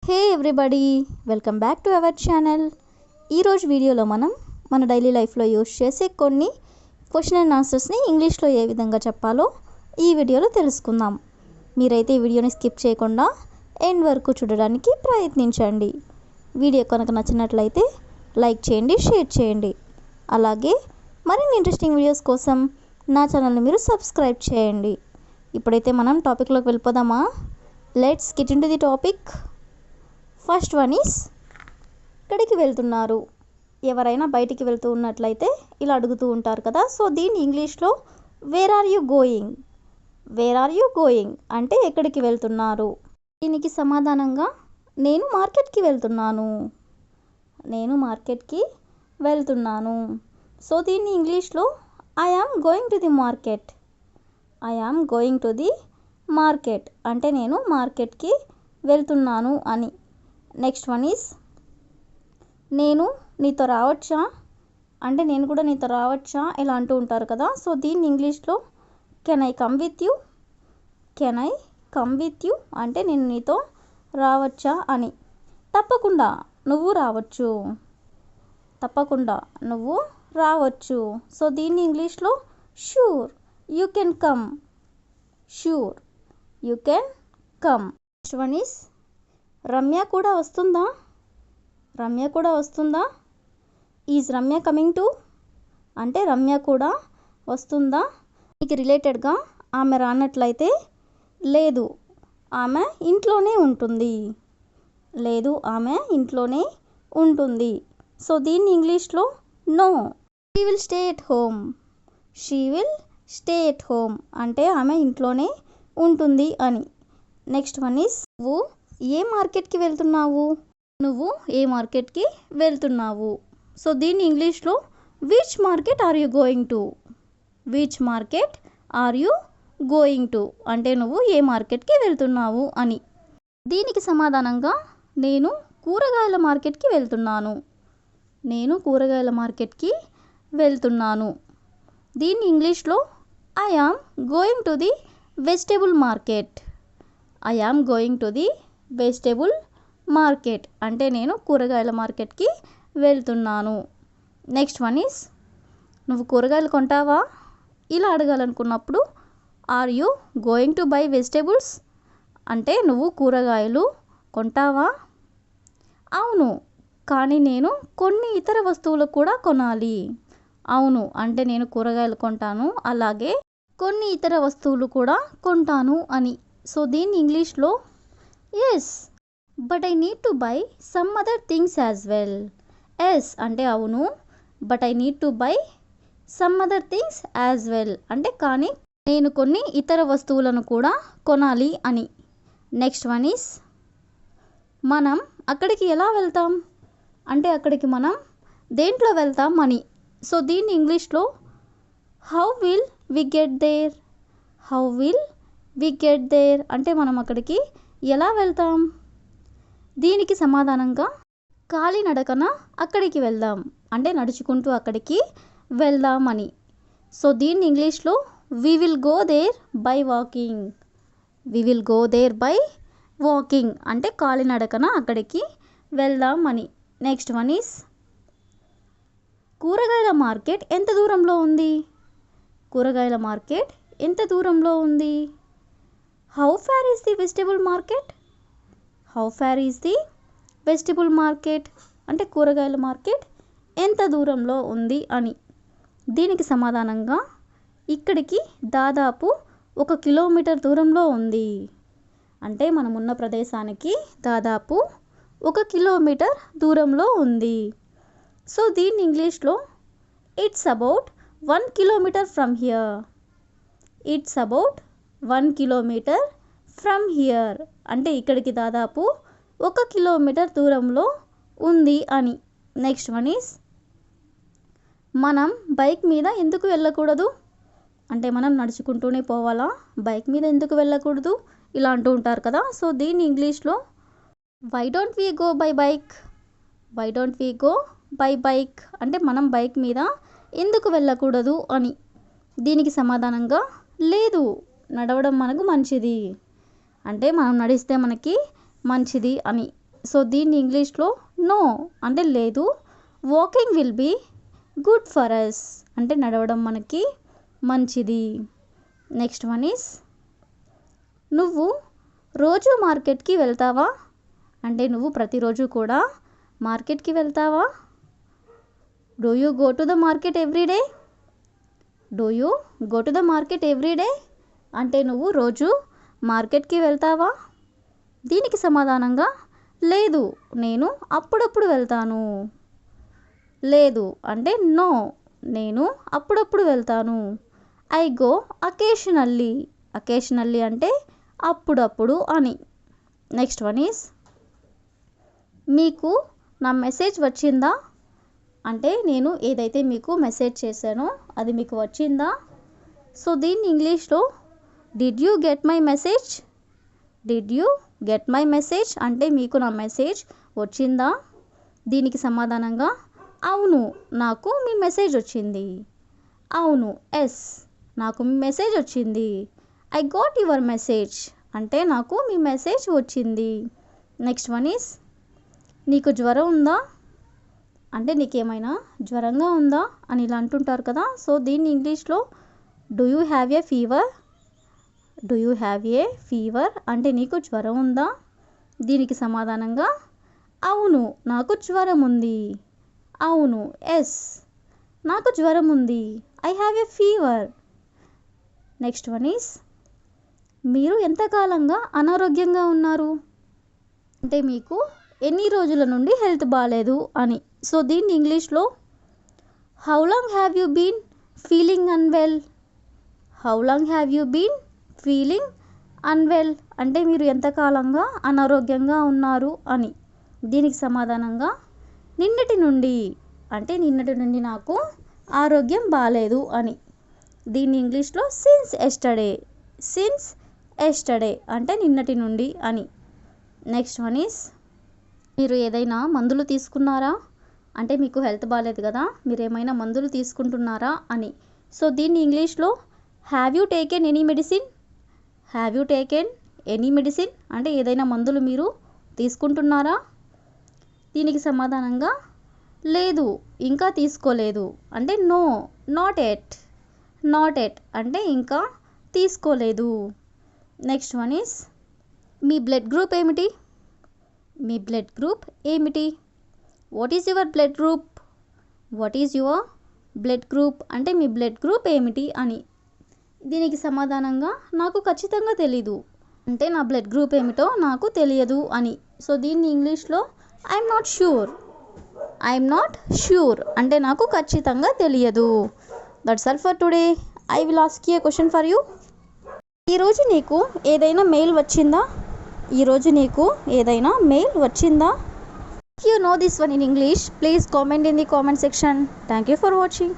Hey everybody, welcome back to our channel. ఈరోజు వీడియోలో మనం మన డైలీ లైఫ్లో యూస్ చేసే కొన్ని క్వశ్చన్ అండ్ ఆన్సర్స్ని ఇంగ్లీష్లో ఏ విధంగా చెప్పాలో ఈ వీడియోలో తెలుసుకుందాం. మీరైతే ఈ వీడియోని స్కిప్ చేయకుండా ఎండ్ వరకు చూడడానికి ప్రయత్నించండి. వీడియో కనుక నచ్చినట్లయితే లైక్ చేయండి, షేర్ చేయండి. అలాగే మరిన్ని ఇంట్రెస్టింగ్ వీడియోస్ కోసం నా ఛానల్ని మీరు సబ్స్క్రైబ్ చేయండి. ఇప్పుడైతే మనం టాపిక్లోకి వెళ్ళిపోదామా? Let's get into the topic. First one is, ఎక్కడికి వెళ్తున్నారు? ఎవరైనా బయటికి వెళ్తూ ఉన్నట్లయితే ఇలా అడుగుతూ ఉంటారు కదా. సో దీన్ని ఇంగ్లీష్లో where are you going, where are you going అంటే ఎక్కడికి వెళ్తున్నారు. దీనికి సమాధానంగా నేను మార్కెట్కి వెళ్తున్నాను, నేను మార్కెట్కి వెళ్తున్నాను. సో దీన్ని ఇంగ్లీష్లో I am going to the market, I am going to the market అంటే నేను మార్కెట్కి వెళ్తున్నాను అని. నెక్స్ట్ వన్ ఈస్, నేను నీతో రావచ్చా అంటే నేను కూడా నీతో రావచ్చా ఇలా అంటూ ఉంటారు కదా. సో దీన్ని ఇంగ్లీష్లో can I come with you, can I come with you అంటే నేను నీతో రావచ్చా అని. తప్పకుండా నువ్వు రావచ్చు, తప్పకుండా నువ్వు రావచ్చు. సో దీన్ని ఇంగ్లీష్లో sure you can come, sure you can come. Next one is, Ramya కూడా వస్తుందా, రమ్య కూడా వస్తుందా. ఈజ్ రమ్య కమింగ్ టు అంటే రమ్య కూడా వస్తుందా. దీనికి రిలేటెడ్గా ఆమె రానట్లయితే లేదు ఆమె ఇంట్లోనే ఉంటుంది, లేదు ఆమె ఇంట్లోనే ఉంటుంది. సో దీన్ని ఇంగ్లీష్లో no she will stay at home, she will stay at home అంటే ఆమె ఇంట్లోనే ఉంటుంది అని. నెక్స్ట్ వన్ ఈస్, నువ్వు ఏ మార్కెట్కి వెళ్తున్నావు, నువ్వు ఏ మార్కెట్కి వెళ్తున్నావు. సో దీన్ని ఇంగ్లీష్లో which market are you going to, which market are you going to అంటే నువ్వు ఏ మార్కెట్కి వెళ్తున్నావు అని. దీనికి సమాధానంగా నేను కూరగాయల మార్కెట్కి వెళ్తున్నాను, నేను కూరగాయల మార్కెట్కి వెళ్తున్నాను. దీన్ని ఇంగ్లీష్లో I am going to the vegetable market, I am going to the vegetable market అంటే నేను కూరగాయల మార్కెట్కి వెళ్తున్నాను. నెక్స్ట్ వన్ ఈస్, నువ్వు కూరగాయలు కొంటావా ఇలా అడగాలనుకున్నప్పుడు are you going to buy vegetables అంటే నువ్వు కూరగాయలు కొంటావా. అవును కానీ నేను కొన్ని ఇతర వస్తువులు కూడా కొనాలి, అవును అంటే నేను కూరగాయలు కొంటాను అలాగే కొన్ని ఇతర వస్తువులు కూడా కొంటాను అని. సో దీన్ని ఇంగ్లీష్లో yes but I need to buy some other things as well. Yes అంటే అవును, but I need to buy some other things as well అంటే కానీ నేను కొన్ని ఇతర వస్తువులను కూడా కొనాలి అని. నెక్స్ట్ వన్ ఈస్, మనం అక్కడికి ఎలా వెళ్తాం అంటే అక్కడికి మనం దేంట్లో వెళ్తాం అని. సో దీన్ని ఇంగ్లీష్లో how will we get there, how will we get there అంటే మనం అక్కడికి ఎలా వెళ్తాం. దీనికి సమాధానంగా కాలినడకన అక్కడికి వెళ్దాం అంటే నడుచుకుంటూ అక్కడికి వెళ్దాం అని. సో దీన్ని ఇంగ్లీష్లో we will go there by walking, we will go there by walking అంటే కాలినడకన అక్కడికి వెళ్దాం అని. నెక్స్ట్ వన్ ఈస్, కూరగాయల మార్కెట్ ఎంత దూరంలో ఉంది, కూరగాయల మార్కెట్ ఎంత దూరంలో ఉంది. How far is the vegetable market, how far is the vegetable market అంటే కూరగాయల మార్కెట్ ఎంత దూరంలో ఉంది అని. దీనికి సమాధానంగా ఇక్కడికి దాదాపు 1 కిలోమీటర్ దూరంలో ఉంది అంటే మనం ఉన్న ప్రదేశానికి దాదాపు 1 కిలోమీటర్ దూరంలో ఉంది. సో దీన్ని ఇంగ్లీష్లో it's about 1 kilometre from here, it's about 1 kilometre from here అంటే ఇక్కడికి దాదాపు 1 కిలోమీటర్ దూరంలో ఉంది అని. నెక్స్ట్ వన్ ఈస్, మనం బైక్ మీద ఎందుకు వెళ్ళకూడదు అంటే మనం నడుచుకుంటూనే పోవాలా, బైక్ మీద ఎందుకు వెళ్ళకూడదు ఇలా అంటూ ఉంటారు కదా. సో దీన్ని ఇంగ్లీష్లో why don't we go by bike, why don't we go by bike అంటే మనం బైక్ మీద ఎందుకు వెళ్ళకూడదు అని. దీనికి సమాధానంగా లేదు నడవడం మనకు మంచిది అంటే మనం నడిస్తే మనకి మంచిది అని. సో దీన్ని ఇంగ్లీష్లో నో అంటే లేదు. Walking will be good for us అంటే నడవడం మనకి మంచిది. నెక్స్ట్ వన్ ఈస్ నువ్వు రోజు మార్కెట్కి వెళ్తావా అంటే నువ్వు ప్రతిరోజు కూడా మార్కెట్కి వెళ్తావా. Do you go to the market everyday. Do you go to the market everyday అంటే నువ్వు రోజు మార్కెట్కి వెళ్తావా. దీనికి సమాధానంగా లేదు, నేను అప్పుడప్పుడు వెళ్తాను. లేదు అంటే నో, నేను అప్పుడప్పుడు వెళ్తాను. I go occasionally. అకేషనల్లీ అంటే అప్పుడప్పుడు అని. నెక్స్ట్ వన్ ఈస్ మీకు నా మెసేజ్ వచ్చిందా అంటే నేను ఏదైతే మీకు మెసేజ్ చేశానో అది మీకు వచ్చిందా. సో దీన్ని ఇంగ్లీష్లో did you get my message. Did you get my message అంటే మీకు నా మెసేజ్ వచ్చిందా. దీనికి సమాధానంగా అవును, నాకు మీ మెసేజ్ వచ్చింది. అవును ఎస్, నాకు మీ మెసేజ్ వచ్చింది. ఐ గాట్ యువర్ మెసేజ్ అంటే నాకు మీ మెసేజ్ వచ్చింది. నెక్స్ట్ వన్ ఈస్ నీకు జ్వరం ఉందా అంటే నీకేమైనా జ్వరంగా ఉందా అని ఇలా అంటుంటారు కదా. సో దీన్ని ఇంగ్లీష్లో do you have a fever. Do you have a fever అంటే నీకు జ్వరం ఉందా. దీనికి సమాధానంగా అవును, నాకు జ్వరం ఉంది. అవును ఎస్, నాకు జ్వరం ఉంది. I have a fever. Next one is మీరు ఎంతకాలంగా అనారోగ్యంగా ఉన్నారు అంటే మీకు ఎన్ని రోజుల నుండి హెల్త్ బాగాలేదు అని. సో దీన్ని ఇంగ్లీష్లో how long have you been feeling unwell. How long have you been feeling unwell అంటే మీరు ఎంతకాలంగా అనారోగ్యంగా ఉన్నారు అని. దీనికి సమాధానంగా నిన్నటి నుండి అంటే నిన్నటి నుండి నాకు ఆరోగ్యం బాగాలేదు అని. దీన్ని ఇంగ్లీష్లో సిన్స్ ఎస్టర్డే. సిన్స్ ఎస్టర్డే అంటే నిన్నటి నుండి అని. నెక్స్ట్ వన్ ఈస్ మీరు ఏదైనా మందులు తీసుకున్నారా అంటే మీకు హెల్త్ బాగాలేదు కదా, మీరు ఏమైనా మందులు తీసుకుంటున్నారా అని. సో దీన్ని ఇంగ్లీష్లో have you taken any medicine. Have you taken any medicine అంటే ఏదైనా మందులు మీరు తీసుకుంటున్నారా. దీనికి సమాధానంగా లేదు, ఇంకా తీసుకోలేదు అంటే no, not yet. Not yet అంటే ఇంకా తీసుకోలేదు. నెక్స్ట్ వన్ ఈస్ మీ బ్లడ్ గ్రూప్ ఏమిటి. మీ బ్లడ్ గ్రూప్ ఏమిటి. What is your blood group. What is your blood group అంటే మీ బ్లడ్ గ్రూప్ ఏమిటి అని. దీనికి సమాధానంగా నాకు ఖచ్చితంగా తెలీదు అంటే నా బ్లడ్ గ్రూప్ ఏమిటో నాకు తెలియదు అని. సో దీన్ని ఇంగ్లీష్లో I'm not sure. I'm not sure అంటే నాకు ఖచ్చితంగా తెలియదు. That's all for today. I will ask you A question for you. ఈరోజు నీకు ఏదైనా మెయిల్ వచ్చిందా. ఈరోజు నీకు ఏదైనా మెయిల్ వచ్చిందా. If you know this one in English please comment in the comment section. Thank you for watching.